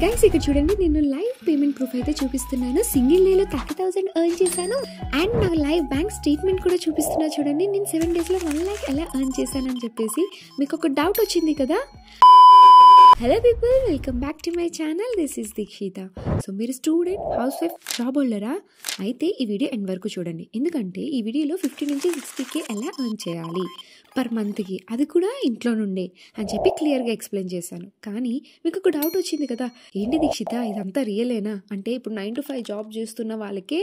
Guys ఇక్కడ చూడండి, నేను లైవ్ పేమెంట్ ప్రూఫ్ అయితే చూపిస్తున్నాను. సింగిల్ డేలో 30,000 ఎర్న్ చేశాను. అండ్ నా లైవ్ బ్యాంక్ స్టేట్మెంట్ కూడా చూపిస్తున్నా చూడండి. నేను 7 డేస్లో 1 lakh ఎలా ఎర్న్ చేశానని చెప్పేసి మీకు ఒక డౌట్ వచ్చింది కదా. Hello people, welcome back to my channel. This is Dikshita. So మీరు స్టూడెంట్, హౌస్ వైఫ్, జాబ్ హోల్డరా అయితే ఈ వీడియో ఎండ్ వరకు చూడండి. ఎందుకంటే ఈ వీడియోలో 50 నుంచి 60K ఎలా ఎర్న్ చేయాలి పర్ మంత్కి, అది కూడా ఇంట్లో నుండే అని చెప్పి క్లియర్గా ఎక్స్ప్లెయిన్ చేశాను. కానీ మీకు ఒక డౌట్ వచ్చింది కదా, ఏంటి దీక్షిత ఇదంతా రియలేనా? అంటే ఇప్పుడు 9 to 5 జాబ్ చేస్తున్న వాళ్ళకే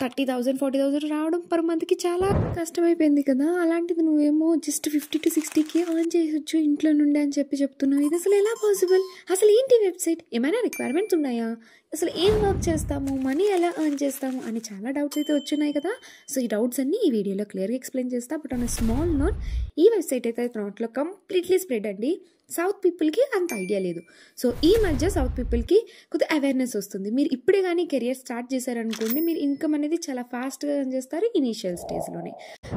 30,000 40,000 రావడం పర్ మంత్కి చాలా కష్టమైపోయింది కదా. అలాంటిది నువ్వేమో జస్ట్ 50 to 60K ఎర్న్ చేయొచ్చు ఇంట్లో నుండే అని చెప్పి చెప్తున్నావు. ఇది అసలు ఎలా పాసిబుల్? అసలు ఏంటి వెబ్సైట్? ఏమైనా రిక్వైర్మెంట్స్ ఉన్నాయా? అసలు ఏం వర్క్ చేస్తాము, మనీ ఎలా ఎర్న్ చేస్తాము అని చాలా డౌట్స్ అయితే వచ్చున్నాయి కదా. సో ఈ డౌట్స్ అన్ని ఈ వీడియోలో క్లియర్గా ఎక్స్ప్లెయిన్ చేస్తా. బట్ ఆన్ స్మాల్ నోట్, ఈ వెబ్సైట్ అయితే నాట్లో కంప్లీట్లీ స్ప్రెడ్ అండి. సౌత్ పీపుల్కి అంత ఐడియా లేదు. సో ఈ మధ్య సౌత్ పీపుల్కి కొద్దిగా అవేర్నెస్ వస్తుంది. మీరు ఇప్పుడే కానీ కెరియర్ స్టార్ట్ చేశారనుకోండి, మీరు ఇన్కమ్ అనేది చాలా ఫాస్ట్గా ఎర్న్ చేస్తారు ఇనీషియల్ స్టేజ్లోనే.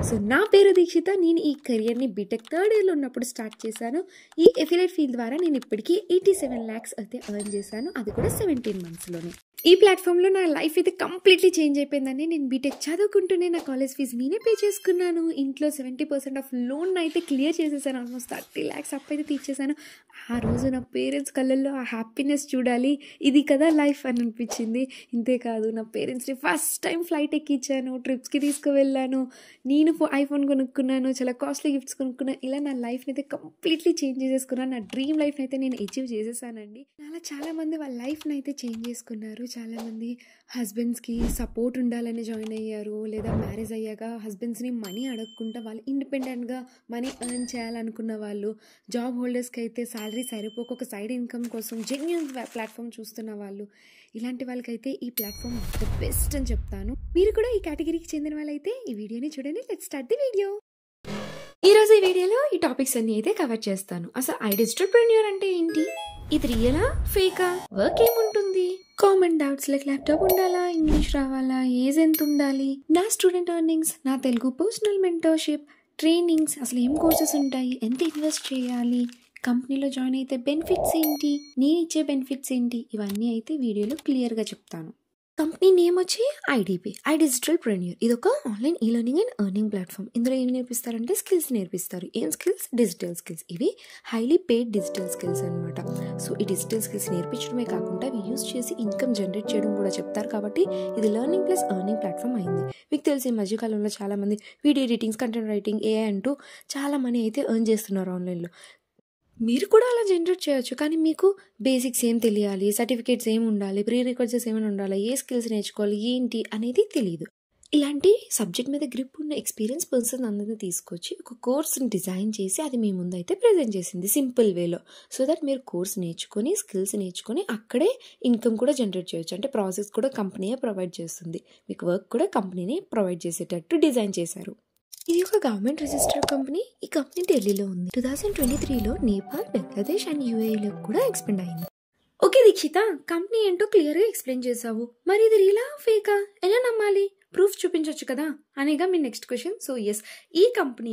సో నా పేరు దీక్షిత. నేను ఈ కెరియర్ని బీటెక్ 3rd yearలో ఉన్నప్పుడు స్టార్ట్ చేశాను. ఈ ఎఫిలియేట్ ఫీల్డ్ ద్వారా నేను ఇప్పటికీ 87 lakhs అయితే ఎర్న్ చేశాను, అది కూడా 17 monthsలోనే. ఈ ప్లాట్ఫామ్లో నా లైఫ్ అయితే కంప్లీట్లీ చేంజ్ అయిపోయిందండి. నేను బీటెక్ చదువుకుంటూనే నా కాలేజ్ ఫీజు నేనే పే చేసుకున్నాను. ఇంట్లో 70% ఆఫ్ లోన్ అయితే క్లియర్ చేసేసాను. ఆల్మోస్ట్ 30 lakhs అప్ అయితే తీర్చేసాను. ఆ రోజు నా పేరెంట్స్ కళ్ళల్లో ఆ హ్యాపీనెస్ చూడాలి, ఇది కదా లైఫ్ అని అనిపించింది. ఇంతేకాదు, నా పేరెంట్స్ని ఫస్ట్ టైం ఫ్లైట్ ఎక్కించాను, ట్రిప్స్కి తీసుకువెళ్ళాను, నేను ఐఫోన్ కొనుక్కున్నాను, చాలా కాస్ట్లీ గిఫ్ట్స్ కొనుక్కున్నాను. ఇలా నా లైఫ్ని అయితే కంప్లీట్లీ చేంజ్ చేసేసుకున్నాను. నా డ్రీమ్ లైఫ్ని అయితే నేను అచీవ్ చేసేసానండి. అలా చాలామంది వాళ్ళ లైఫ్ని అయితే చేంజ్ చేసుకున్నారు. చాలామంది హస్బెండ్స్కి సపోర్ట్ ఉండాలని జాయిన్ అయ్యారు, లేదా మ్యారేజ్ అయ్యాక హస్బెండ్స్ని మనీ అడగకుండా వాళ్ళు ఇండిపెండెంట్గా మనీ ఎర్న్ చేయాలనుకున్న వాళ్ళు, జాబ్ హోల్డర్స్కి అయితే శాలరీ సరిపోక ఒక సైడ్ ఇన్కమ్ కోసం జెన్యూన్ ప్లాట్ఫామ్ చూస్తున్న వాళ్ళు, ఇలాంటి వాళ్ళకైతే ఈ ప్లాట్ఫామ్ ద బెస్ట్ అని చెప్తాను. మీరు కూడా ఈ కేటగిరీకి చెందిన వాళ్ళైతే ఈ వీడియోని చూడండి. Let's start the video. ఈరోజు ఈ వీడియోలో ఈ టాపిక్స్ అన్ని అయితే కవర్ చేస్తాను. అసలు ఐడిస్ట్రప్రెన్యూర్ అంటే ఏంటి, ఇది రియలా ఫేకా, వర్క్ ఏముంటుంది, కామన్ డౌట్స్ లైక్ ల్యాప్టాప్ ఉండాలా, ఇంగ్లీష్ రావాలా, ఏజ్ ఎంత ఉండాలి, నా స్టూడెంట్ ఎర్నింగ్స్, నా తెలుగు పర్సనల్ మెంటర్షిప్, ట్రైనింగ్స్, అసలు ఏం కోర్సెస్ ఉంటాయి, ఎంత ఇన్వెస్ట్ చేయాలి, కంపెనీలో జాయిన్ అయితే బెనిఫిట్స్ ఏంటి, నేను ఇచ్చే బెనిఫిట్స్ ఏంటి, ఇవన్నీ అయితే వీడియోలో క్లియర్గా చెప్తాను. కంపెనీ నేమ్ వచ్చి ఐడిపి, ఐడిజిటల్ప్రెన్యూర్. ఇది ఒక ఆన్లైన్ ఈ లెర్నింగ్ అండ్ ఎర్నింగ్ ప్లాట్ఫామ్. ఇందులో ఏం నేర్పిస్తారంటే స్కిల్స్ నేర్పిస్తారు. ఏం స్కిల్స్? Digital skills. ఇవి హైలీ పెయిడ్ డిజిటల్ స్కిల్స్ అనమాట. సో ఈ డిజిటల్ స్కిల్స్ నేర్పించడమే కాకుండా ఇవి యూస్ చేసి ఇన్కమ్ జనరేట్ చేయడం కూడా చెప్తారు. కాబట్టి ఇది లెర్నింగ్ ప్లస్ ఎర్నింగ్ ప్లాట్ఫామ్ అయింది. మీకు తెలిసి ఈ మధ్యకాలంలో చాలామంది video editings, content writing, AI అంటూ చాలా మనీ అయితే ఎర్న్ చేస్తున్నారు ఆన్లైన్లో. మీరు కూడా అలా జనరేట్ చేయొచ్చు. కానీ మీకు బేసిక్స్ ఏం తెలియాలి, సర్టిఫికేట్స్ ఏమి ఉండాలి, ప్రీ రికార్డ్స్ ఏమైనా ఉండాలి, ఏ స్కిల్స్ నేర్చుకోవాలి, ఏంటి అనేది తెలియదు. ఇలాంటి సబ్జెక్ట్ మీద గ్రిప్ ఉన్న ఎక్స్పీరియన్స్ పర్సన్ అందరినీ తీసుకొచ్చి ఒక కోర్స్ని డిజైన్ చేసి అది మీ ముందు అయితే ప్రజెంట్ చేసింది సింపుల్ వేలో. సో దట్ మీరు కోర్స్ నేర్చుకొని, స్కిల్స్ నేర్చుకొని అక్కడే ఇన్కమ్ కూడా జనరేట్ చేయొచ్చు. అంటే ప్రాసెస్ కూడా కంపెనీయే ప్రొవైడ్ చేస్తుంది, మీకు వర్క్ కూడా కంపెనీనే ప్రొవైడ్ చేసేటట్టు డిజైన్ చేశారు. ఇది ఒక గవర్నమెంట్ రిజిస్టర్డ్ కంపెనీ. ఈ కంపెనీ ఢిల్లీలో ఉంది. 2023లో నేపాల్, బంగ్లాదేశ్ అండ్ యూఏఈలో కూడా ఎక్స్పెండ్ అయింది. ఓకే దీక్షిత, కంపెనీ ఏంటో క్లియర్గా ఎక్స్ప్లెయిన్ చేసావు. మరి ఇది రియలా ఫేకా, ఎలా నమ్మాలి, ప్రూఫ్ చూపించవచ్చు కదా అనేగా మీ నెక్స్ట్ క్వశ్చన్. సో ఎస్, ఈ కంపెనీ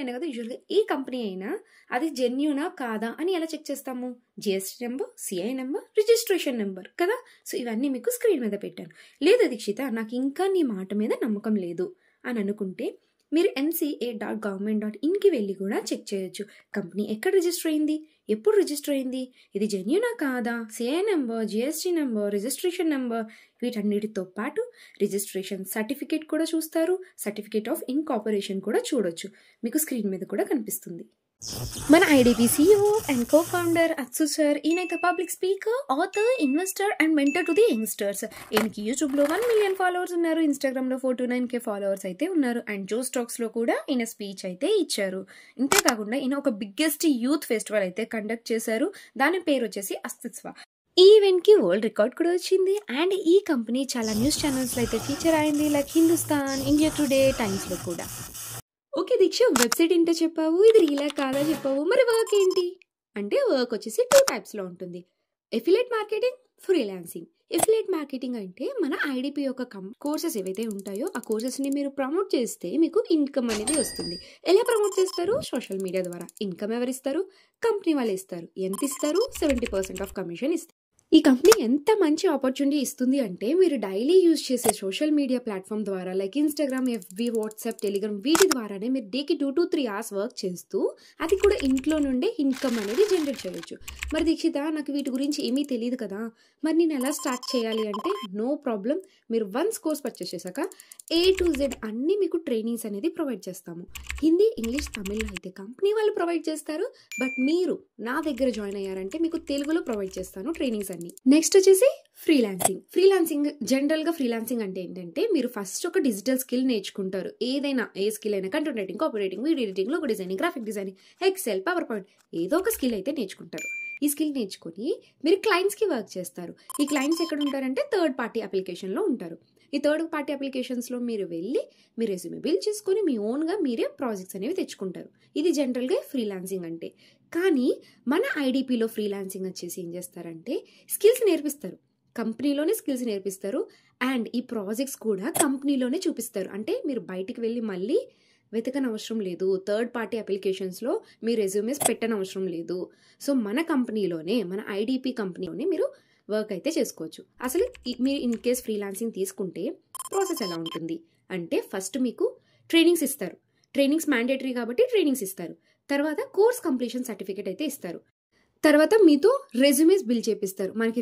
అనే కదా యూజువల్గా ఏ కంపెనీ అయినా అది జెన్యూనా కాదా అని ఎలా చెక్ చేస్తాము? GST number, CI number, registration number కదా. సో ఇవన్నీ మీకు స్క్రీన్ మీద పెట్టాను. లేదా దీక్షిత, నాకు ఇంకా నీ మాట మీద నమ్మకం లేదు అని అనుకుంటే మీరు mca.government.in వెళ్ళి కూడా చెక్ చేయొచ్చు. కంపెనీ ఎక్కడ రిజిస్టర్ అయింది, ఎప్పుడు రిజిస్టర్ అయింది, ఇది జెన్యూనా కాదా, CI number, GST number, registration number, వీటన్నిటితో పాటు రిజిస్ట్రేషన్ సర్టిఫికేట్ కూడా చూస్తారు. సర్టిఫికేట్ ఆఫ్ ఇన్కార్పొరేషన్ కూడా చూడొచ్చు, మీకు స్క్రీన్ మీద కూడా కనిపిస్తుంది. మన IDP CEO and co founder అత్సు సార్. ఈయనైతే public speaker, author, investor and mentor to the youngsters. ఈయనకి యూట్యూబ్లో 1 million ఫాలోవర్స్ ఉన్నారు, ఇన్స్టాగ్రామ్లో 429K ఫాలోవర్స్ అయితే ఉన్నారు. అండ్ జో స్టాక్స్లో కూడా ఈయన స్పీచ్ అయితే ఇచ్చారు. ఇంతేకాకుండా ఈయన ఒక బిగ్గెస్ట్ యూత్ ఫెస్టివల్ అయితే కండక్ట్ చేశారు. దాని పేరు వచ్చేసి అస్తిత్వ. ఈ ఈవెంట్కి వరల్డ్ రికార్డ్ కూడా వచ్చింది. అండ్ ఈ కంపెనీ చాలా న్యూస్ ఛానల్స్లో అయితే ఫీచర్ అయింది, లైక్ హిందుస్థాన్, ఇండియా టుడే, టైమ్స్లో కూడా. ఓకే దీక్ష, వెబ్సైట్ ఏంటో చెప్పావు, ఇది రియలా కాదా చెప్పావు, మరి వర్క్ ఏంటి అంటే వర్క్ వచ్చేసి 2 typesలో ఉంటుంది. Affiliate marketing, freelancing. Affiliate marketing అంటే మన ఐడిపి యొక్క కోర్సెస్ ఏవైతే ఉంటాయో ఆ కోర్సెస్ని మీరు ప్రమోట్ చేస్తే మీకు ఇన్కమ్ అనేది వస్తుంది. ఎలా ప్రమోట్ చేస్తారు? సోషల్ మీడియా ద్వారా. ఇన్కమ్ ఎవరు ఇస్తారు? కంపెనీ వాళ్ళు ఇస్తారు. ఎంత ఇస్తారు? 70% ఆఫ్ కమిషన్ ఇస్తారు. ఈ కంపెనీ ఎంత మంచి ఆపర్చునిటీ ఇస్తుంది అంటే మీరు డైలీ యూజ్ చేసే సోషల్ మీడియా ప్లాట్ఫామ్ ద్వారా like Instagram, FB, WhatsApp, Telegram వీటి ద్వారానే మీరు డేకి 2 to 3 hours వర్క్ చేస్తూ అది కూడా ఇంట్లో నుండే ఇన్కమ్ అనేది జనరేట్ చేయొచ్చు. మరి దీక్షిత, నాకు వీటి గురించి ఏమీ తెలియదు కదా, మరి నేను ఎలా స్టార్ట్ చేయాలి అంటే నో ప్రాబ్లం. మీరు వన్స్ కోర్స్ పర్చేస్ చేశాక A to Z అన్నీ మీకు ట్రైనింగ్స్ అనేది ప్రొవైడ్ చేస్తాము. హిందీ, ఇంగ్లీష్, తమిళ్లో అయితే కంపెనీ వాళ్ళు ప్రొవైడ్ చేస్తారు. బట్ మీరు నా దగ్గర జాయిన్ అయ్యారంటే మీకు తెలుగులో ప్రొవైడ్ చేస్తాను ట్రైనింగ్స్ అన్ని. నెక్స్ట్ వచ్చేసి ఫ్రీలాన్సింగ్ జనరల్గా ఫ్రీలాన్సింగ్ అంటే ఏంటంటే మీరు ఫస్ట్ ఒక డిజిటల్ స్కిల్ నేర్చుకుంటారు. ఏదైనా ఏ స్కిల్ అయినా content writing, copy writing, video editing, logo designing, graphic designing, Excel, power point, ఏదో ఒక స్కిల్ అయితే నేర్చుకుంటారు. ఈ స్కిల్ నేర్చుకొని మీరు క్లయింట్స్కి వర్క్ చేస్తారు. ఈ క్లయింట్స్ ఎక్కడ ఉంటారంటే థర్డ్ పార్టీ అప్లికేషన్లో ఉంటారు. ఈ థర్డ్ పార్టీ అప్లికేషన్స్లో మీరు వెళ్ళి మీ రెజ్యూమే బిల్డ్ చేసుకొని మీ ఓన్గా మీరే ప్రాజెక్ట్స్ అనేవి తెచ్చుకుంటారు. ఇది జనరల్గా ఫ్రీలాన్సింగ్ అంటే. కానీ మన ఐడిపిలో ఫ్రీలాన్సింగ్ వచ్చేసి ఏం చేస్తారంటే స్కిల్స్ నేర్పిస్తారు, కంపెనీలోనే స్కిల్స్ నేర్పిస్తారు. అండ్ ఈ ప్రాజెక్ట్స్ కూడా కంపెనీలోనే చూపిస్తారు. అంటే మీరు బయటికి వెళ్ళి మళ్ళీ వెతకనవసరం లేదు, థర్డ్ పార్టీ అప్లికేషన్స్లో మీ రెజ్యూమేస్ పెట్టనవసరం లేదు. సో మన కంపెనీలోనే, మన ఐడిపి కంపెనీలోనే మీరు వర్క్ అయితే చేసుకోవచ్చు. అసలు మీరు ఇన్ కేస్ ఫ్రీలాన్సింగ్ తీసుకుంటే ప్రాసెస్ ఎలా ఉంటుంది అంటే ఫస్ట్ మీకు ట్రైనింగ్స్ ఇస్తారు. ట్రైనింగ్స్ మ్యాండేటరీ కాబట్టి ట్రైనింగ్స్ ఇస్తారు. తర్వాత కోర్స్ కంప్లీషన్ సర్టిఫికేట్ అయితే ఇస్తారు. తర్వాత మీతో రెజ్యూమేస్ బిల్డ్ చేపిస్తారు. మనకి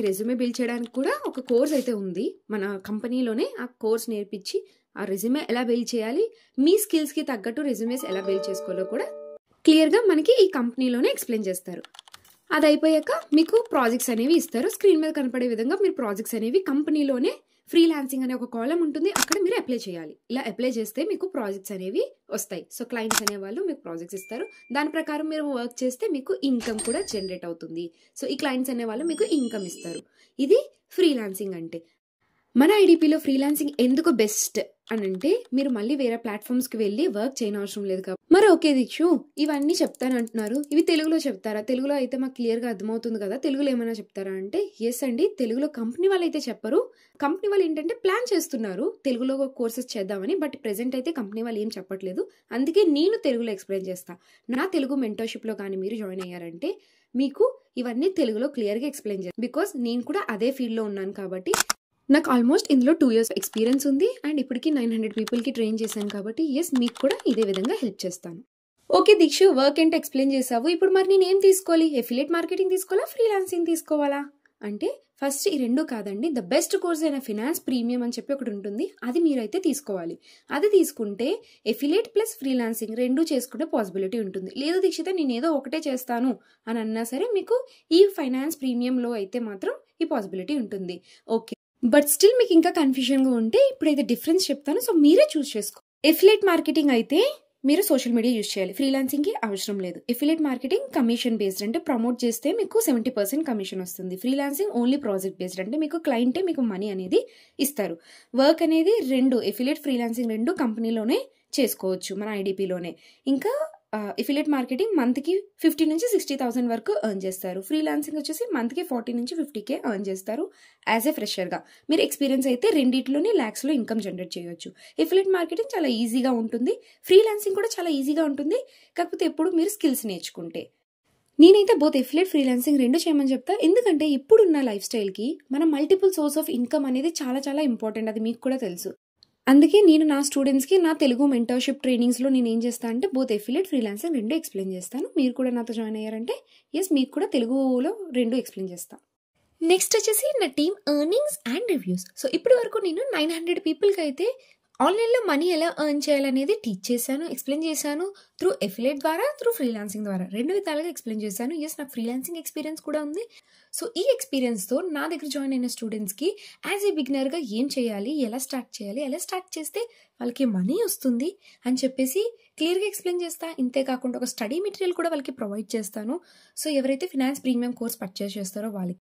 రెజ్యూమే బిల్డ్ చేయడానికి కూడా ఒక కోర్స్ అయితే ఉంది. మన కంపెనీలోనే ఆ కోర్స్ నేర్పించి ఆ రెజ్యూమే ఎలా బిల్డ్ చేయాలి, మీ స్కిల్స్కి తగ్గట్టు రెజ్యూమేస్ ఎలా బిల్డ్ చేసుకోవాలో కూడా క్లియర్గా మనకి ఈ కంపెనీలోనే ఎక్స్ప్లెయిన్ చేస్తారు. అది అయిపోయాక మీకు ప్రాజెక్ట్స్ అనేవి ఇస్తారు. స్క్రీన్ మీద కనపడే విధంగా మీరు ప్రాజెక్ట్స్ అనేవి కంపెనీలోనే ఫ్రీలాన్సింగ్ అనే ఒక కాలం ఉంటుంది, అక్కడ మీరు అప్లై చేయాలి. ఇలా అప్లై చేస్తే మీకు ప్రాజెక్ట్స్ అనేవి వస్తాయి. సో క్లయింట్స్ అనేవాళ్ళు మీకు ప్రాజెక్ట్స్ ఇస్తారు. దాని ప్రకారం మీరు వర్క్ చేస్తే మీకు ఇన్కమ్ కూడా జనరేట్ అవుతుంది. సో ఈ క్లయింట్స్ అనేవాళ్ళు మీకు ఇన్కమ్ ఇస్తారు. ఇది ఫ్రీలాన్సింగ్ అంటే. మన ఐడిపిలో ఫ్రీలాన్సింగ్ ఎందుకు బెస్ట్ అని అంటే మీరు మళ్ళీ వేరే ప్లాట్ఫామ్స్కి వెళ్ళి వర్క్ చేయనవసరం లేదు కాబట్టి. మరి ఓకే దీక్షు, ఇవన్నీ చెప్తానంటున్నారు, ఇవి తెలుగులో చెప్తారా? తెలుగులో అయితే మాకు క్లియర్గా అర్థమవుతుంది కదా, తెలుగులో ఏమైనా చెప్తారా అంటే ఎస్ అండి, తెలుగులో కంపెనీ వాళ్ళు అయితే చెప్పరు. కంపెనీ వాళ్ళు ఏంటంటే ప్లాన్ చేస్తున్నారు తెలుగులో కోర్సెస్ చేద్దామని, బట్ ప్రెసెంట్ అయితే కంపెనీ వాళ్ళు ఏం చెప్పట్లేదు. అందుకే నేను తెలుగులో ఎక్స్ప్లెయిన్ చేస్తా. నా తెలుగు మెంటర్షిప్లో కానీ మీరు జాయిన్ అయ్యారంటే మీకు ఇవన్నీ తెలుగులో క్లియర్గా ఎక్స్ప్లెయిన్ చేస్తాను. బికాస్ నేను కూడా అదే ఫీల్డ్లో ఉన్నాను కాబట్టి నాకు ఆల్మోస్ట్ ఇందులో 2 years ఎక్స్పీరియన్స్ ఉంది. అండ్ ఇప్పటికి 900 పీపుల్కి ట్రైన్ చేశాను కాబట్టి ఎస్ మీకు కూడా ఇదే విధంగా హెల్ప్ చేస్తాను. ఓకే దీక్షు, వర్క్ ఏంటో ఎక్స్ప్లెయిన్ చేసావు. ఇప్పుడు మరి నేను ఏం తీసుకోవాలి? ఎఫిలియేట్ మార్కెటింగ్ తీసుకోవాలా, ఫ్రీలాన్సింగ్ తీసుకోవాలా అంటే ఫస్ట్ ఈ రెండు కాదండి, ద బెస్ట్ కోర్స్ అయిన ఫినాన్స్ ప్రీమియం అని చెప్పి ఒకటి ఉంటుంది, అది మీరైతే తీసుకోవాలి. అది తీసుకుంటే ఎఫిలియేట్ ప్లస్ ఫ్రీలాన్సింగ్ రెండు చేసుకునే పాసిబిలిటీ ఉంటుంది. లేదు దీక్షిత నేను ఏదో ఒకటే చేస్తాను అని అన్నా సరే మీకు ఈ ఫైనాన్స్ ప్రీమియంలో అయితే మాత్రం ఈ పాసిబిలిటీ ఉంటుంది. ఓకే, బట్ స్టిల్ మీకు ఇంకా కన్ఫ్యూజన్గా ఉంటే ఇప్పుడైతే డిఫరెన్స్ చెప్తాను, సో మీరే చూస్ చేసుకో. ఎఫిలియేట్ మార్కెటింగ్ అయితే మీరు సోషల్ మీడియా యూజ్ చేయాలి, ఫ్రీలాన్సింగ్కి అవసరం లేదు. ఎఫిలియేట్ మార్కెటింగ్ కమిషన్ బేస్డ్, అంటే ప్రమోట్ చేస్తే మీకు 70% కమిషన్ వస్తుంది. ఫ్రీలాన్సింగ్ ఓన్లీ ప్రాజెక్ట్ బేస్డ్, అంటే మీకు క్లయింటే మీకు మనీ అనేది ఇస్తారు. వర్క్ అనేది రెండు, ఎఫిలియేట్ ఫ్రీలాన్సింగ్ రెండు కంపెనీలోనే చేసుకోవచ్చు మన ఐడిపిలోనే. ఇంకా ఎఫిలియేట్ మార్కెటింగ్ మంత్కి 50 నుంచి 60,000 వరకు ఎర్న్ చేస్తారు. ఫ్రీలాన్సింగ్ వచ్చేసి మంత్కి 40 నుంచి 50K ఎర్న్ చేస్తారు యాజ్ ఏ ఫ్రెషర్గా. మీరు ఎక్స్పీరియన్స్ అయితే రెండిట్లోనే ల్యాక్స్లో ఇన్కమ్ జనరేట్ చేయొచ్చు. ఎఫిలియేట్ మార్కెటింగ్ చాలా ఈజీగా ఉంటుంది, ఫ్రీలాన్సింగ్ కూడా చాలా ఈజీగా ఉంటుంది, కాకపోతే ఎప్పుడు మీరు స్కిల్స్ నేర్చుకుంటే. నేనైతే బోత్ ఎఫిలియేట్ ఫ్రీలాన్సింగ్ రెండు చేయమని చెప్తా. ఎందుకంటే ఇప్పుడున్న లైఫ్ స్టైల్కి మన మల్టిపుల్ సోర్స్ ఆఫ్ ఇన్కమ్ అనేది చాలా చాలా ఇంపార్టెంట్, అది మీకు కూడా తెలుసు. అందుకే నేను నా స్టూడెంట్స్కి నా తెలుగు మెంటర్షిప్ ట్రైనింగ్స్లో నేను ఏం చేస్తాను అంటే బోత్ ఎఫిలియేట్ ఫ్రీలాన్సింగ్ రెండు ఎక్స్ప్లెయిన్ చేస్తాను. మీరు కూడా నాతో జాయిన్ అయ్యారంటే ఎస్ మీకు కూడా తెలుగులో రెండు ఎక్స్ప్లెయిన్ చేస్తాను. నెక్స్ట్ వచ్చేసి నా team earnings and reviews. So ఇప్పటి వరకు నేను 900 పీపుల్కి అయితే ఆన్లైన్లో మనీ ఎలా ఎర్న్ చేయాలనేది టీచ్ చేశాను, ఎక్స్ప్లెయిన్ చేశాను. త్రూ ఎఫిలియేట్ ద్వారా, త్రూ ఫ్రీలాన్సింగ్ ద్వారా రెండు విధాలుగా ఎక్స్ప్లెయిన్ చేశాను. ఎస్ నాకు ఫ్రీలాన్సింగ్ ఎక్స్పీరియన్స్ కూడా ఉంది. సో ఈ ఎక్స్పీరియన్స్తో నా దగ్గర జాయిన్ అయిన స్టూడెంట్స్కి యాజ్ ఏ బిగినర్గా ఏం చేయాలి, ఎలా స్టార్ట్ చేయాలి, ఎలా స్టార్ట్ చేస్తే వాళ్ళకి మనీ వస్తుంది అని చెప్పేసి క్లియర్గా ఎక్స్ప్లెయిన్ చేస్తా. ఇంతే కాకుండా ఒక స్టడీ మెటీరియల్ కూడా వాళ్ళకి ప్రొవైడ్ చేస్తాను. సో ఎవరైతే ఫినాన్స్ ప్రీమియం కోర్స్ పర్చేస్ చేస్తారో వాళ్ళకి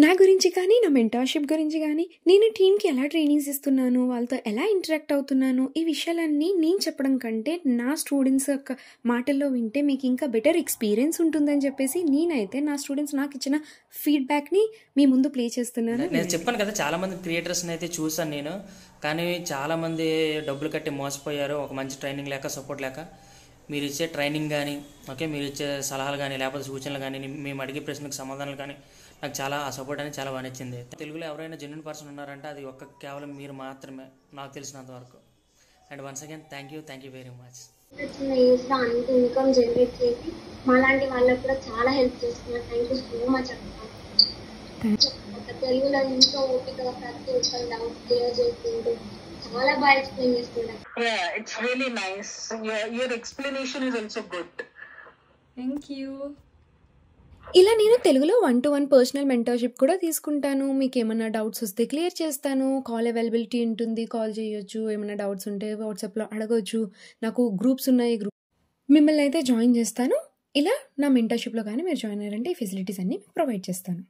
నా గురించి కానీ, నా మెంటర్షిప్ గురించి కానీ, నేను టీమ్కి ఎలా ట్రైనింగ్స్ ఇస్తున్నాను, వాళ్ళతో ఎలా ఇంటరాక్ట్ అవుతున్నాను, ఈ విషయాలన్నీ నేను చెప్పడం కంటే నా స్టూడెంట్స్ యొక్క మాటల్లో వింటే మీకు ఇంకా బెటర్ ఎక్స్పీరియన్స్ ఉంటుందని చెప్పేసి నేనైతే నా స్టూడెంట్స్ నాకు ఇచ్చిన ఫీడ్బ్యాక్ని మీ ముందు ప్లే చేస్తున్నాను. నేను చెప్పాను కదా, చాలామంది క్రియేటర్స్ని అయితే చూసాను నేను, కానీ చాలామంది డబ్బులు కట్టి మోసపోయారు, ఒక మంచి ట్రైనింగ్ లేక, సపోర్ట్ లేక. మీరు ఇచ్చే ట్రైనింగ్ కానీ, ఓకే, మీరు ఇచ్చే సలహాలు కానీ, లేకపోతే సూచనలు కానీ, మేము అడిగే ప్రశ్నకు సమాధానాలు కానీ నాకు చాలా ఆ సపోర్ట్ అనేది చాలా బాగా నచ్చింది. తెలుగులో ఎవరైనా జెన్యున్ పర్సన్ ఉన్నారంటే అది కేవలం మీరు మాత్రమే నాకు తెలిసినంత వరకు. And once again thank you very much. చిన్న ఏజ్లో అంత ఇన్కమ్ జనరేట్ చేసి మాలాంటి వాళ్ళకు కూడా చాలా హెల్ప్ చేస్తున్నారు. థ్యాంక్ యూ సో మచ్ అక్క. తెలుగులో ఎంతో ఓపికగా ప్రతి ఒక్క డౌట్ క్లియర్ చేసుకుంటూ చాలా బాగా ఎక్స్ప్లెయిన్ చేస్తున్నారు. It's really nice. Your explanation is also good. Thank you. ఇలా నేను తెలుగులో 1-to-1 పర్సనల్ మెంటర్షిప్ కూడా తీసుకుంటాను. మీకు ఏమైనా డౌట్స్ వస్తే క్లియర్ చేస్తాను. కాల్ అవైలబిలిటీ ఉంటుంది, కాల్ చేయొచ్చు. ఏమైనా డౌట్స్ ఉంటే వాట్సాప్లో అడగొచ్చు. నాకు గ్రూప్స్ ఉన్నాయి, మిమ్మల్ని అయితే జాయిన్ చేస్తాను. ఇలా నా మెంటర్షిప్లో కానీ మీరు జాయిన్ అయ్యారంటే ఈ ఫెసిలిటీస్ అన్ని మీకు ప్రొవైడ్ చేస్తాను.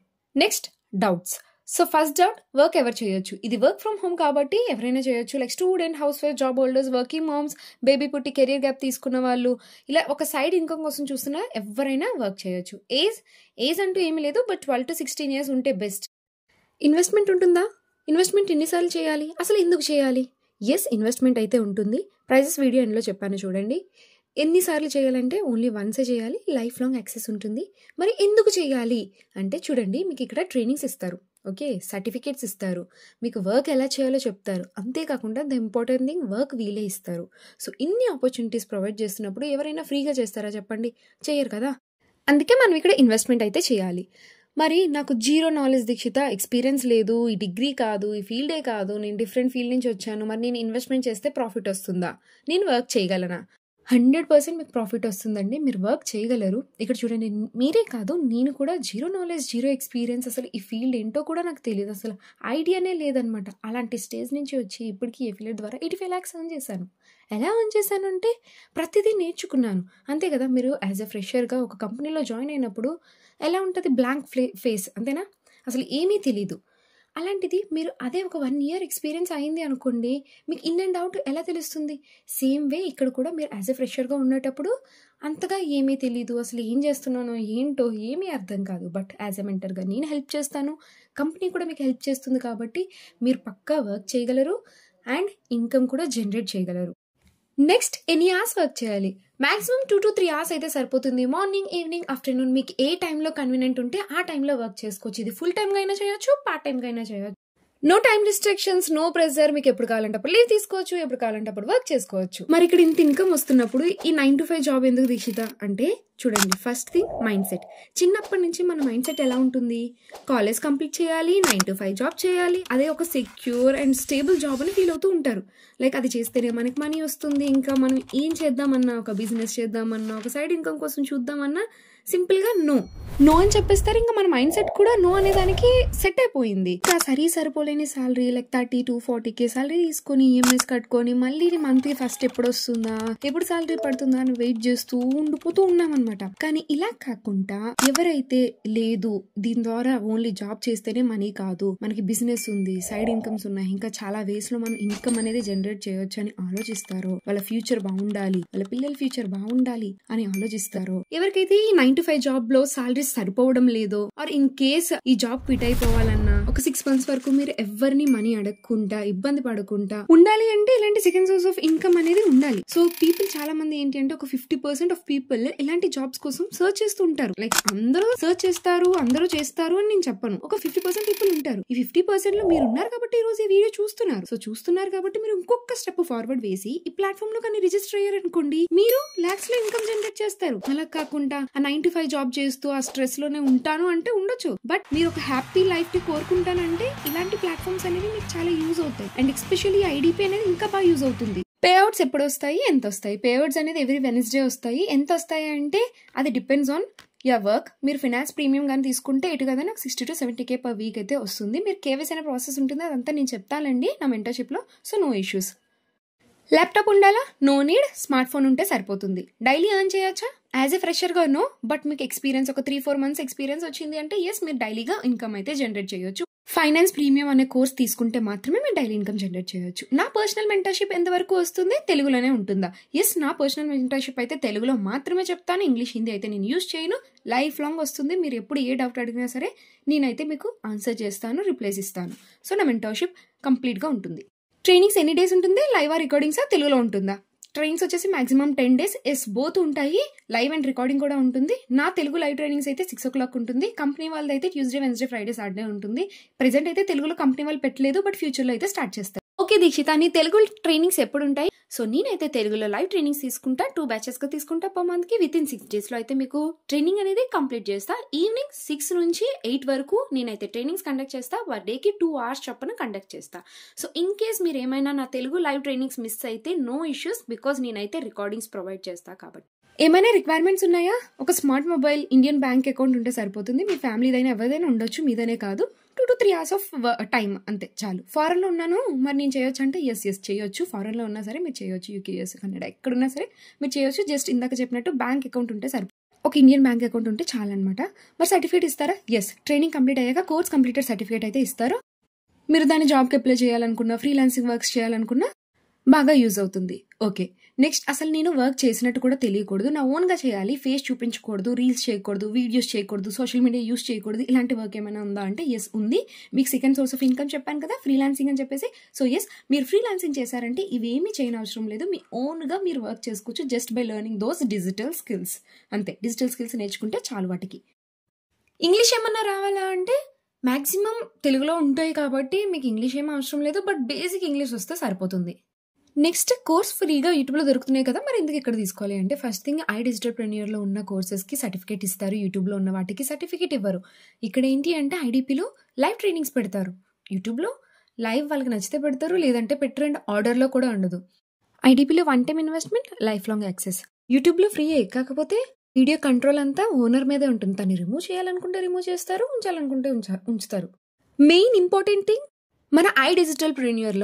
Next doubts. So first doubt, work ఎవరు చేయొచ్చు? ఇది వర్క్ ఫ్రమ్ హోమ్ కాబట్టి ఎవరైనా చేయొచ్చు. Like student, house wife, job holders, working moms, baby పుట్టి కెరీర్ గ్యాప్ తీసుకున్న వాళ్ళు, ఇలా ఒక సైడ్ ఇన్కమ్ కోసం చూస్తున్న ఎవరైనా వర్క్ చేయొచ్చు. ఏజ్ అంటూ ఏమీ లేదు, బట్ 12 to 16 years ఉంటే బెస్ట్. ఇన్వెస్ట్మెంట్ ఉంటుందా? ఇన్వెస్ట్మెంట్ ఎన్నిసార్లు చేయాలి? అసలు ఎందుకు చేయాలి? ఎస్, ఇన్వెస్ట్మెంట్ అయితే ఉంటుంది. ప్రైజెస్ వీడియో ఎండ్లో చెప్పాను చూడండి. ఎన్నిసార్లు చేయాలంటే ఓన్లీ వన్సే చేయాలి. లైఫ్ లాంగ్ యాక్సెస్ ఉంటుంది. మరి ఎందుకు చేయాలి అంటే చూడండి, మీకు ఇక్కడ ట్రైనింగ్స్ ఇస్తారు, ఓకే, సర్టిఫికేట్స్ ఇస్తారు, మీకు వర్క్ ఎలా చేయాలో చెప్తారు. అంతేకాకుండా ద ఇంపార్టెంట్ థింగ్, వర్క్ వీలే ఇస్తారు. సో ఇన్ని ఆపర్చునిటీస్ ప్రొవైడ్ చేస్తున్నప్పుడు ఎవరైనా ఫ్రీగా చేస్తారా చెప్పండి? చేయరు కదా. అందుకే మనం ఇక్కడ ఇన్వెస్ట్మెంట్ అయితే చేయాలి. మరి నాకు జీరో నాలెడ్జ్ దీక్షిత, ఎక్స్పీరియన్స్ లేదు, ఈ డిగ్రీ కాదు, ఈ ఫీల్డే కాదు, నేను డిఫరెంట్ ఫీల్డ్ నుంచి వచ్చాను, మరి నేను ఇన్వెస్ట్మెంట్ చేస్తే ప్రాఫిట్ వస్తుందా? నేను వర్క్ చేయగలనా? 100% మీకు ప్రాఫిట్ వస్తుందండి. మీరు వర్క్ చేయగలరు. ఇక్కడ చూడండి, మీరే కాదు, నేను కూడా జీరో నాలెడ్జ్, జీరో ఎక్స్పీరియన్స్, అసలు ఈ ఫీల్డ్ ఏంటో కూడా నాకు తెలియదు, అసలు ఐడియానే లేదనమాట. అలాంటి స్టేజ్ నుంచి వచ్చి ఇప్పటికీ ఈ ఫీల్డ్ ద్వారా 85 lakhs ఎర్న్ చేశాను. ఎలా ఎర్న్ చేశాను అంటే ప్రతిదీ నేర్చుకున్నాను. అంతే కదా, మీరు యాజ్ ఎ ఫ్రెషర్గా ఒక కంపెనీలో జాయిన్ అయినప్పుడు ఎలా ఉంటుంది? బ్లాంక్ ఫేస్, అంతేనా? అసలు ఏమీ తెలీదు. అలాంటిది మీరు అదే ఒక 1 year ఎక్స్పీరియన్స్ అయింది అనుకోండి, మీకు ఇన్ అండ్ అవుట్ ఎలా తెలుస్తుంది? సేమ్ వే ఇక్కడ కూడా మీరు యాజ్ ఎ ఫ్రెషర్గా ఉండేటప్పుడు అంతగా ఏమీ తెలీదు, అసలు ఏం చేస్తున్నానో ఏంటో ఏమీ అర్థం కాదు. బట్ యాజ్ ఎ మెంటర్గా నేను హెల్ప్ చేస్తాను, కంపెనీ కూడా మీకు హెల్ప్ చేస్తుంది కాబట్టి మీరు పక్కా వర్క్ చేయగలరు అండ్ ఇన్కమ్ కూడా జనరేట్ చేయగలరు. నెక్స్ట్, ఎన్ని అవర్స్ వర్క్ చేయాలి? మాక్సిమం 2 to 3 hours అయితే సరిపోతుంది. మార్నింగ్, ఈవినింగ్, ఆఫ్టర్నూన్, మీకు ఏ టైంలో కన్వీనియంట్ ఉంటే ఆ టైంలో వర్క్ చేసుకోవచ్చు. ఇది ఫుల్ టైమ్గా అయినా చేయొచ్చు, పార్ట్ టైమ్గా అయినా చేయొచ్చు. No time restrictions, no pressure. మీకు ఎప్పుడు కావాలంటే అప్పుడు లీవ్ తీసుకోవచ్చు, ఎప్పుడు కావాలంటే అప్పుడు వర్క్ చేసుకోవచ్చు. మరి ఇక్కడ ఇంత ఇన్కమ్ వస్తున్నప్పుడు ఈ 9 to 5 జాబ్ ఎందుకు దీక్షిత అంటే చూడండి, ఫస్ట్ థింగ్ మైండ్ సెట్. చిన్నప్పటి నుంచి మన మైండ్ సెట్ ఎలా ఉంటుంది? కాలేజ్ కంప్లీట్ చేయాలి, 9 to 5 జాబ్ చేయాలి, అదే ఒక సెక్యూర్ అండ్ స్టేబుల్ జాబ్ అని ఫీల్ అవుతూ ఉంటారు. లైక్ అది చేస్తేనే మనకి మనీ వస్తుంది, ఇంకా మనం ఏం చేద్దామన్నా, ఒక బిజినెస్ చేద్దామన్నా, ఒక సైడ్ ఇన్కమ్ కోసం చూద్దామన్నా సింపుల్గా నో అని చెప్పేస్తారు. ఇంకా మన మైండ్ సెట్ కూడా నో అనే దానికి సెట్ అయిపోయింది. ఇంకా సరిపోలేని salary like 30 to 40K salary తీసుకొని ఈఎంఐస్ కట్టుకొని మళ్ళీ మంత్లీ ఫస్ట్ ఎప్పుడు వస్తుందా, ఎప్పుడు శాలరీ పడుతుందా అని వెయిట్ చేస్తూ ఉండిపోతూ ఉన్నామన్నమాట. కానీ ఇలా కాకుండా ఎవరైతే లేదు, దీని ద్వారా ఓన్లీ జాబ్ చేస్తేనే మనీ కాదు, మనకి బిజినెస్ ఉంది, సైడ్ ఇన్కమ్స్ ఉన్నాయి, ఇంకా చాలా వేస్ లో మనం ఇన్కమ్ అనేది జనరేట్ చేయొచ్చు అని ఆలోచిస్తారో, వాళ్ళ ఫ్యూచర్ బాగుండాలి, వాళ్ళ పిల్లల ఫ్యూచర్ బాగుండాలి అని ఆలోచిస్తారో, ఎవరికైతే ఈ 9 to 5 జాబ్ లో సాలరీస్ సరిపోవడం లేదో, ఆర్ ఇన్ కేస్ ఈ జాబ్ క్విట్ అయిపోవాలన్నా ఒక 6 months వరకు మీరు ఎవరిని మనీ అడగకుండా, ఇబ్బంది పడకుండా ఉండాలి అంటే ఇలాంటి సెకండ్ సోర్స్ ఆఫ్ ఇన్కమ్ అనేది ఉండాలి. సో పీపుల్ చాలా మంది ఏంటి అంటే ఒక 50% ఆఫ్ పీపుల్ ఇలాంటి జాబ్స్ కోసం సర్చ్ చేస్తూ ఉంటారు. లైక్ అందరూ సర్చ్ చేస్తారు, అందరూ చేస్తారు అని నేను చెప్పను. ఒక 50% పీపుల్ ఉంటారు. ఈ 50% లో మీరు ఉన్నారు కాబట్టి ఈ రోజు ఈ వీడియో చూస్తున్నారు. సో చూస్తున్నారు కాబట్టి మీరు ఇంకొక స్టెప్ ఫార్వర్డ్ వేసి ఈ ప్లాట్ఫామ్ లో కానీ రిజిస్టర్ అయ్యారనుకోండి, మీరు లాక్స్ లో ఇన్కమ్ జనరేట్ చేస్తారు. అలా కాకుండా ఆ 9 to 5 జాబ్ చేస్తూ ఆ స్ట్రెస్ లోనే ఉంటాను అంటే ఉండొచ్చు. బట్ మీరు ఒక హ్యాపీ లైఫ్ ని కోరుకుంటానంటే ఇలాంటి ప్లాట్ఫామ్స్ అనేవి మీకు చాలా యూజ్ అవుతాయి. అండ్ ఎస్పెషల్లీ ఐడిపి అనేది ఇంకా బాగా యూజ్ అవుతుంది. పేఅవుట్స్ ఎప్పుడు వస్తాయి, ఎంత వస్తాయి? పేఅవుట్స్ అనేది ఎవ్రీ వెన్స్డే వస్తాయి. ఎంత వస్తాయి అంటే అది డిపెండ్స్ ఆన్ యర్ వర్క్. మీరు ఫినాన్స్ ప్రీమియం కానీ తీసుకుంటే ఎటు కదా నాకు 60 to 70K per week అయితే వస్తుంది. మీరు కేవైసీ అనే ప్రాసెస్ ఉంటుంది, అదంతా నేను చెప్తానండి నా మెంటర్షిప్ లో. So no issues. ల్యాప్టాప్ ఉండాలా? No need. స్మార్ట్ ఫోన్ ఉంటే సరిపోతుంది. డైలీ ఎర్న్ చేయొచ్చా? యాజ్ ఎ ఫ్రెషర్గా నో, బట్ మీకు ఎక్స్పీరియన్స్ ఒక 3-4 months ఎక్స్పీరియన్స్ వచ్చింది అంటే ఎస్, మీరు డైలీగా ఇన్కమ్ అయితే జనరేట్ చేయొచ్చు. ఫైనాన్స్ ప్రీమియం అనే కోర్స్ తీసుకుంటే మాత్రమే మీరు డైలీ ఇన్కమ్ జనరేట్ చేయొచ్చు. నా పర్సనల్ మెంటర్షిప్ ఎంతవరకు వస్తుంది? తెలుగులోనే ఉంటుందా? ఎస్, నా పర్సనల్ మెంటర్షిప్ అయితే తెలుగులో మాత్రమే చెప్తాను. ఇంగ్లీష్, హిందీ అయితే నేను యూజ్ చేయను. లైఫ్ లాంగ్ వస్తుంది. మీరు ఎప్పుడు ఏ డౌట్ అడిగినా సరే నేనైతే మీకు ఆన్సర్ చేస్తాను, రిప్లైస్ ఇస్తాను. సో నా మెంటర్షిప్ కంప్లీట్గా ఉంటుంది. ట్రైనింగ్స్ ఎన్ని డేస్ ఉంటుంది? లైవ్ రికార్డింగ్సా, తెలుగులో ఉంటుందా? ట్రైనింగ్స్ వచ్చేసి మాక్సిమం 10 days. ఎస్ బోత్ ఉంటాయి, లైవ్ అండ్ రికార్డింగ్ కూడా ఉంటుంది. నా తెలుగు లైవ్ ట్రైనింగ్స్ అయితే 6 o'clock ఉంటుంది. కంపెనీ వాళ్ళది అయితే ట్యూస్డే, వెన్స్డే, ఫ్రైడే, సాటర్డే ఉంటుంది. ప్రెసెంట్ అయితే తెలుగులో కంపెనీ వాళ్ళు పెట్టలేదు, బట్ ఫ్యూచర్లో అయితే స్టార్ట్ చేస్తారు. ఓకే దీక్షిత, నీ తెలుగు ట్రైనింగ్స్ ఎప్పుడు ఉంటాయి? సో నేనైతే తెలుగులో లైవ్ ట్రైనింగ్స్ తీసుకుంటా, 2 batches గా తీసుకుంటా పర్ మంత్ కి. వితిన్ 6 days లో అయితే మీకు ట్రైనింగ్ అనేది కంప్లీట్ చేస్తా. ఈవినింగ్ 6 నుంచి 8 వరకు నేనైతే ట్రైనింగ్స్ కండక్ట్ చేస్తా. పర్ డేకి 2 hours చొప్పున కండక్ట్ చేస్తా. సో ఇన్ కేస్ మీరు ఏమైనా నా తెలుగు లైవ్ ట్రైనింగ్స్ మిస్ అయితే నో ఇష్యూస్, బికాస్ నేనైతే రికార్డింగ్స్ ప్రొవైడ్ చేస్తా కాబట్టి. ఏమైనా రిక్వైర్మెంట్స్ ఉన్నాయా? ఒక smart mobile, Indian bank account ఉంటే సరిపోతుంది. మీ ఫ్యామిలీదైనా ఎవరిదైనా ఉండొచ్చు, మీదనే కాదు. 2 to 3 hours ఆఫ్ టైం అంతే చాలు. ఫారెన్లో ఉన్నాను మరి నేను చేయొచ్చు అంటే ఎస్ చేయొచ్చు. ఫారెన్లో ఉన్నా సరే మీరు చేయొచ్చు, యూకే, యూఎస్, కన్నడ ఎక్కడున్నా సరే మీరు చేయొచ్చు. జస్ట్ ఇందాక చెప్పినట్టు బ్యాంక్ అకౌంట్ ఉంటే సరిపోతుంది. ఒక ఇండియన్ బ్యాంక్ అకౌంట్ ఉంటే చాలన్నమాట. మరి సర్టిఫికేట్ ఇస్తారా? ఎస్, ట్రైనింగ్ కంప్లీట్ అయ్యాక కోర్స్ కంప్లీటెడ్ సర్టిఫికేట్ అయితే ఇస్తారు. మీరు దాన్ని జాబ్కి అప్లై చేయాలనుకున్నా, ఫ్రీలాన్సింగ్ వర్క్స్ చేయాలనుకున్నా బాగా యూజ్ అవుతుంది. ఓకే, నెక్స్ట్ అసలు నేను వర్క్ చేసినట్టు కూడా తెలియకూడదు, నా ఓన్గా చేయాలి, ఫేస్ చూపించకూడదు, రీల్స్ చేయకూడదు, వీడియోస్ చేయకూడదు, సోషల్ మీడియా యూస్ చేయకూడదు, ఇలాంటి వర్క్ ఏమైనా ఉందా అంటే ఎస్ ఉంది. మీకు సెకండ్ సోర్స్ ఆఫ్ ఇన్కమ్ చెప్పాను కదా, ఫ్రీలాన్సింగ్ అని చెప్పేసి. సో ఎస్, మీరు ఫ్రీలాన్సింగ్ చేశారంటే ఇవేమీ చేయని అవసరం లేదు, మీ ఓన్గా మీరు వర్క్ చేసుకోవచ్చు just by learning those digital skills. అంతే, డిజిటల్ స్కిల్స్ నేర్చుకుంటే చాలు. వాటికి ఇంగ్లీష్ ఏమన్నా రావాలా అంటే మ్యాక్సిమం తెలుగులో ఉంటాయి కాబట్టి మీకు ఇంగ్లీష్ ఏమీ అవసరం లేదు, బట్ బేసిక్ ఇంగ్లీష్ వస్తే సరిపోతుంది. నెక్స్ట్ కోర్స్ ఫ్రీగా యూట్యూబ్లో దొరుకుతున్నాయి కదా, మరి ఎందుకు ఇక్కడ తీసుకోవాలి అంటే ఫస్ట్ థింగ్ iDigitalPreneur ఉన్న కోర్సెస్కి సర్టిఫికేట్ ఇస్తారు, యూట్యూబ్లో ఉన్న వాటికి సర్టిఫికేట్ ఇవ్వరు. ఇక్కడ ఏంటి అంటే ఐడిపిలో లైవ్ ట్రైనింగ్స్ పెడతారు. యూట్యూబ్లో లైవ్ వాళ్ళకి నచ్చితే పెడతారు, లేదంటే పెట్టరండి, ఆర్డర్లో కూడా ఉండదు. ఐడిపిలో 1 time investment, life long access. యూట్యూబ్లో ఫ్రీయే, కాకపోతే వీడియో కంట్రోల్ అంతా ఓనర్ మీదే ఉంటుంది. తను రిమూవ్ చేయాలనుకుంటే రిమూవ్ చేస్తారు, ఉంచాలనుకుంటే ఉంచుతారు. మెయిన్ ఇంపార్టెంట్ థింగ్, మన iDigitalPreneur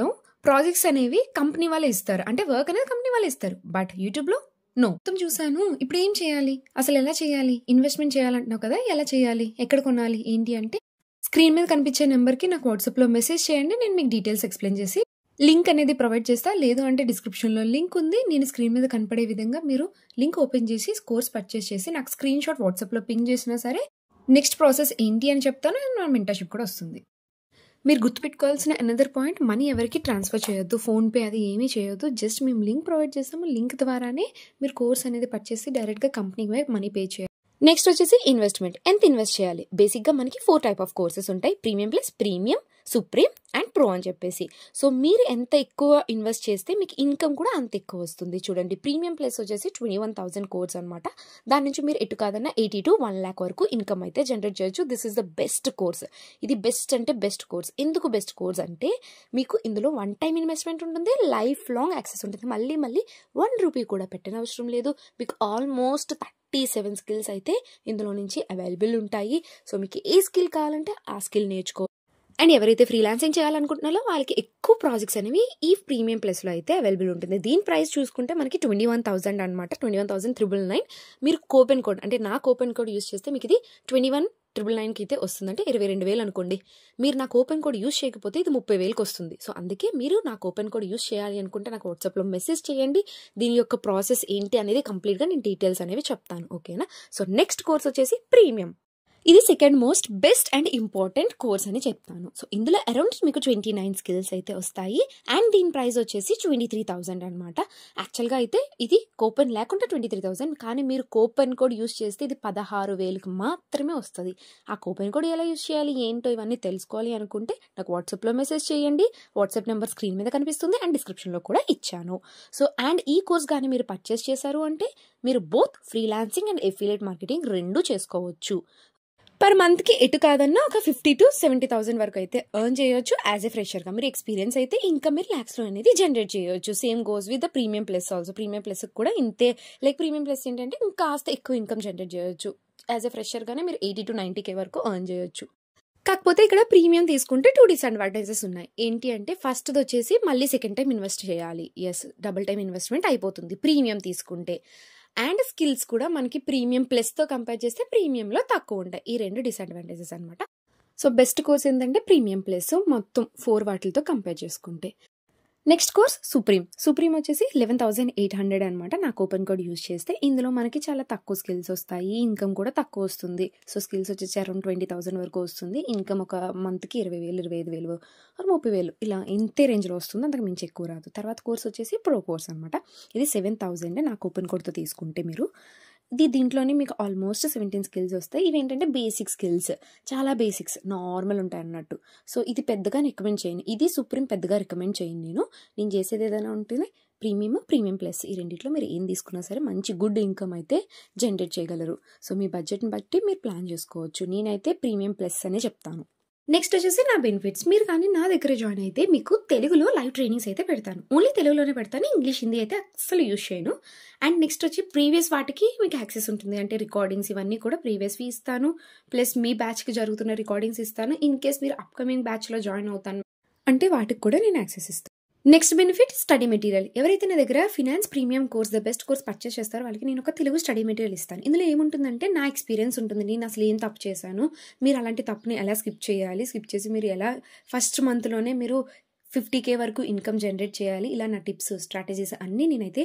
ప్రాజెక్ట్స్ అనేవి కంపెనీ వాళ్ళే ఇస్తారు, అంటే వర్క్ అనేది కంపెనీ వాళ్ళే ఇస్తారు. బట్ యూట్యూబ్లో నో. మొత్తం చూసాను, ఇప్పుడు ఏం చేయాలి, అసలు ఎలా చేయాలి, ఇన్వెస్ట్మెంట్ చేయాలంటున్నావు కదా, ఎలా చేయాలి, ఎక్కడ కొనాలి ఏంటి అంటే స్క్రీన్ మీద కనిపించే నెంబర్కి నాకు వాట్సాప్లో మెసేజ్ చేయండి, నేను మీకు డీటెయిల్స్ ఎక్స్ప్లెయిన్ చేసి లింక్ అనేది ప్రొవైడ్ చేస్తా. లేదు అంటే డిస్క్రిప్షన్లో లింక్ ఉంది, నేను స్క్రీన్ మీద కనపడే విధంగా మీరు లింక్ ఓపెన్ చేసి కోర్స్ పర్చేస్ చేసి నాకు స్క్రీన్ షాట్ వాట్సాప్లో పింగ్ చేసినా సరే నెక్స్ట్ ప్రాసెస్ ఏంటి అని చెప్తాను. నా మెంటర్షిప్ కూడా వస్తుంది. మీరు గుర్తుపెట్టుకోవాల్సిన అనదర్ పాయింట్, మనీ ఎవరికి ట్రాన్స్ఫర్ చేయొద్దు, ఫోన్పే అది ఏమీ చేయొద్దు. జస్ట్ మేము లింక్ ప్రొవైడ్ చేస్తాము, లింక్ ద్వారానే మీరు కోర్స్ అనేది పర్చేసి డైరెక్ట్గా కంపెనీకి మనీ పే చేయాలి. నెక్స్ట్ వచ్చేసి ఇన్వెస్ట్మెంట్. ఎంత ఇన్వెస్ట్ చేయాలి? బేసిక్గా మనకి 4 type ఆఫ్ కోర్సెస్ ఉంటాయి, premium plus, premium, supreme and pro అని చెప్పేసి. సో మీరు ఎంత ఎక్కువ ఇన్వెస్ట్ చేస్తే మీకు ఇన్కమ్ కూడా అంత ఎక్కువ వస్తుంది. చూడండి, ప్రీమియం ప్లస్ వచ్చేసి 21,000 కోర్స్ అనమాట. దాని నుంచి మీరు ఎటు కాదన్నా 80 to 1 lakh వరకు ఇన్కమ్ అయితే జనరేట్ చేయొచ్చు. This is the best course. ఇది బెస్ట్ అంటే బెస్ట్ కోర్స్. ఎందుకు బెస్ట్ కోర్స్ అంటే మీకు ఇందులో 1 time ఇన్వెస్ట్మెంట్ ఉంటుంది, లైఫ్ లాంగ్ యాక్సెస్ ఉంటుంది. మళ్ళీ 1 rupee కూడా పెట్టిన అవసరం లేదు. మీకు ఆల్మోస్ట్ 37 స్కిల్స్ అయితే ఇందులో నుంచి అవైలబుల్ ఉంటాయి. సో మీకు ఏ స్కిల్ కావాలంటే ఆ స్కిల్ నేర్చుకో. అండ్ ఎవరైతే ఫ్రీలాన్సింగ్ చేయాలనుకుంటున్నారో వాళ్ళకి ఎక్కువ ప్రాజెక్ట్స్ అనేవి ఈ ప్రీమియం ప్లస్లో అయితే అవైలబుల్ ఉంటుంది. దీని ప్రైస్ చూసుకుంటే మనకి 21,000 అనమాట, 21,999. మీరు కూపన్ కోడ్ అంటే నా కూపన్ కోడ్ యూస్ చేస్తే మీకు ఇది 21,999కి అయితే వస్తుంది, అంటే 22,000 అనుకోండి. మీరు నా కూపన్ కోడ్ యూస్ చేయకపోతే ఇది 30,000కి వస్తుంది. సో అందుకే మీరు నా కూపన్ కోడ్ యూస్ చేయాలి అనుకుంటే నాకు వాట్సాప్లో మెసేజ్ చేయండి. దీని యొక్క ప్రాసెస్ ఏంటి అనేది కంప్లీట్గా నేను డీటెయిల్స్ అనేవి చెప్తాను, ఓకేనా? సో నెక్స్ట్ కోర్స్ వచ్చేసి ప్రీమియం. ఇది second most best and important course అని చెప్తాను. సో ఇందులో అరౌండ్ మీకు 29 స్కిల్స్ అయితే వస్తాయి. అండ్ దీని ప్రైస్ వచ్చేసి 23,000 అనమాట. యాక్చువల్గా అయితే ఇది కూపన్ లేకుండా 23,000, కానీ మీరు కూపన్ కోడ్ యూస్ చేస్తే ఇది 16,000కి మాత్రమే వస్తుంది. ఆ కూపన్ కోడ్ ఎలా యూస్ చేయాలి ఏంటో ఇవన్నీ తెలుసుకోవాలి అనుకుంటే నాకు వాట్సాప్లో మెసేజ్ చేయండి. వాట్సాప్ నెంబర్ స్క్రీన్ మీద కనిపిస్తుంది అండ్ డిస్క్రిప్షన్లో కూడా ఇచ్చాను. సో అండ్ ఈ కోర్స్ కానీ మీరు పర్చేస్ చేశారు అంటే మీరు both freelancing and affiliate marketing 2 చేసుకోవచ్చు. పర్ మంత్కి ఎటు కాదన్నా ఒక 50 to 70,000 వరకు అయితే ఎర్న్ చేయొచ్చు యాజ్ ఎ ఫ్రెషర్గా. మీరు ఎక్స్పీరియన్స్ అయితే ఇంకా మీరు లాక్స్లో అనేది జనరేట్ చేయొచ్చు. Same goes with the premium plus also. Premium plus కూడా ఇంతే. లైక్ ప్రీమియం ప్లస్ ఏంటంటే ఇంకాస్త ఎక్కువ ఇన్కమ్ జనరేట్ చేయొచ్చు. యాజ్ ఎ ఫ్రెషర్గానే మీరు 80 to 90K వరకు ఎర్న్ చేయొచ్చు. కాకపోతే ఇక్కడ ప్రీమియం తీసుకుంటే 2 disadvantages ఉన్నాయి. ఏంటి అంటే ఫస్ట్ది వచ్చేసి మళ్ళీ సెకండ్ టైం ఇన్వెస్ట్ చేయాలి. ఎస్, డబుల్ టైం ఇన్వెస్ట్మెంట్ అయిపోతుంది ప్రీమియం తీసుకుంటే. అండ్ స్కిల్స్ కూడా మనకి ప్రీమియం ప్లస్తో కంపేర్ చేస్తే ప్రీమియంలో తక్కువ ఉంటాయి. ఈ 2 డిసడ్వాంటేజెస్ అనమాట. సో బెస్ట్ కోర్స్ ఏంటంటే ప్రీమియం ప్లస్, మొత్తం 4 వాటితో కంపేర్ చేసుకుంటే. నెక్స్ట్ కోర్స్ సుప్రీం వచ్చేసి 11,800 అనమాట. నా కూపన్ కోడ్ యూజ్ చేస్తే ఇందులో మనకి చాలా తక్కువ స్కిల్స్ వస్తాయి, ఇన్కమ్ కూడా తక్కువ వస్తుంది. సో స్కిల్స్ వచ్చేసి అరౌండ్ 20,000 వరకు వస్తుంది. ఇన్కమ్ ఒక మంత్కి 20,000, 25,000 ఆర్ 30,000 ఇలా ఇంతే రేంజ్లో వస్తుంది, అంతకు మించి ఎక్కువ రాదు. తర్వాత కోర్స్ వచ్చేసి ప్రో కోర్స్ అనమాట. ఇది 7,000 నా కూపన్ కోడ్తో తీసుకుంటే మీరు. దీంట్లోనే మీకు ఆల్మోస్ట్ 17 స్కిల్స్ వస్తాయి. ఇవేంటంటే బేసిక్ స్కిల్స్, చాలా బేసిక్స్ నార్మల్ ఉంటాయి అన్నట్టు. సో ఇది పెద్దగా రికమెండ్ చేయను, ఇది సుప్రీం పెద్దగా రికమెండ్ చేయను. నేను చేసేది ఏదైనా ఉంటుంది ప్రీమియం ప్లస్, ఈ రెండిట్లో మీరు ఏం తీసుకున్నా సరే మంచి గుడ్ ఇన్కమ్ అయితే జనరేట్ చేయగలరు. సో మీ బడ్జెట్ని బట్టి మీరు ప్లాన్ చేసుకోవచ్చు. నేనైతే ప్రీమియం ప్లస్ అనే చెప్తాను. నెక్స్ట్ వచ్చేసి నా బెనిఫిట్స్. మీరు కానీ నా దగ్గర జాయిన్ అయితే మీకు తెలుగులో లైవ్ ట్రైనింగ్స్ అయితే పెడతాను. ఓన్లీ తెలుగులోనే పెడతాను, ఇంగ్లీష్ హిందీ అయితే అస్సలు యూజ్ చేయను. అండ్ నెక్స్ట్ వచ్చి ప్రీవియస్ వాటికి మీకు యాక్సెస్ ఉంటుంది, అంటే రికార్డింగ్స్ ఇవన్నీ కూడా ప్రీవియస్వి ఇస్తాను. ప్లస్ మీ బ్యాచ్కి జరుగుతున్న రికార్డింగ్స్ ఇస్తాను. ఇన్ కేస్ మీరు అప్కమింగ్ బ్యాచ్లో జాయిన్ అవుతాను అంటే వాటికి కూడా నేను యాక్సెస్ ఇస్తాను. Next benefit study material. ఎవరైతే నా దగ్గర finance premium course the best course purchase చేస్తారో వాళ్ళకి నేను ఒక తెలుగు స్టడీ మెటీరియల్ ఇస్తాను. ఇందులో ఏముంటుందంటే నా ఎక్స్పీరియన్స్ ఉంటుంది, నేను అసలు ఏం తప్పు చేశాను, మీరు అలాంటి తప్పుని ఎలా స్కిప్ చేయాలి, స్కిప్ చేసి మీరు ఎలా ఫస్ట్ మంత్లోనే మీరు 50K వరకు ఇన్కమ్ జనరేట్ చేయాలి, ఇలా నా టిప్స్ స్ట్రాటజీస్ అన్నీ నేనైతే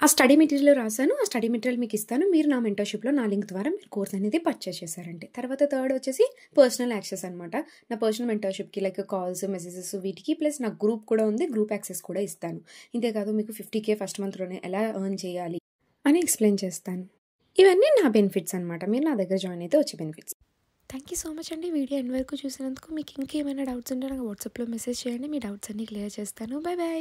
ఆ స్టడీ మెటీరియల్ రాశాను. ఆ స్టడీ మెటీరియల్ మీకు ఇస్తాను. మీరు నా మెంటర్షిప్లో నా లింక్ ద్వారా మీరు కోర్స్ అనేది పర్చేస్ చేశారంటే. తర్వాత థర్డ్ వచ్చేసి పర్సనల్ యాక్సెస్ అనమాట. నా పర్సనల్ మెంటర్షిప్కి లైక్ కాల్స్, మెసేజెస్ వీటికి, ప్లస్ నా గ్రూప్ కూడా ఉంది, గ్రూప్ యాక్సెస్ కూడా ఇస్తాను. ఇంతేకాదు మీకు 50K ఫస్ట్ మంత్లోనే ఎలా ఎర్న్ చేయాలి అని ఎక్స్ప్లెయిన్ చేస్తాను. ఇవన్నీ నా బెనిఫిట్స్ అనమాట. మీరు నా దగ్గర జాయిన్ అయితే వచ్చే benefits. Thank you so much అండి వీడియో ఎండ్ వరకు చూసినందుకు. మీకు ఇంకేమైనా డౌట్స్ ఉంటే నాకు వాట్సాప్లో మెసేజ్ చేయండి, మీ డౌట్స్ అన్ని క్లియర్ చేస్తాను. Bye bye.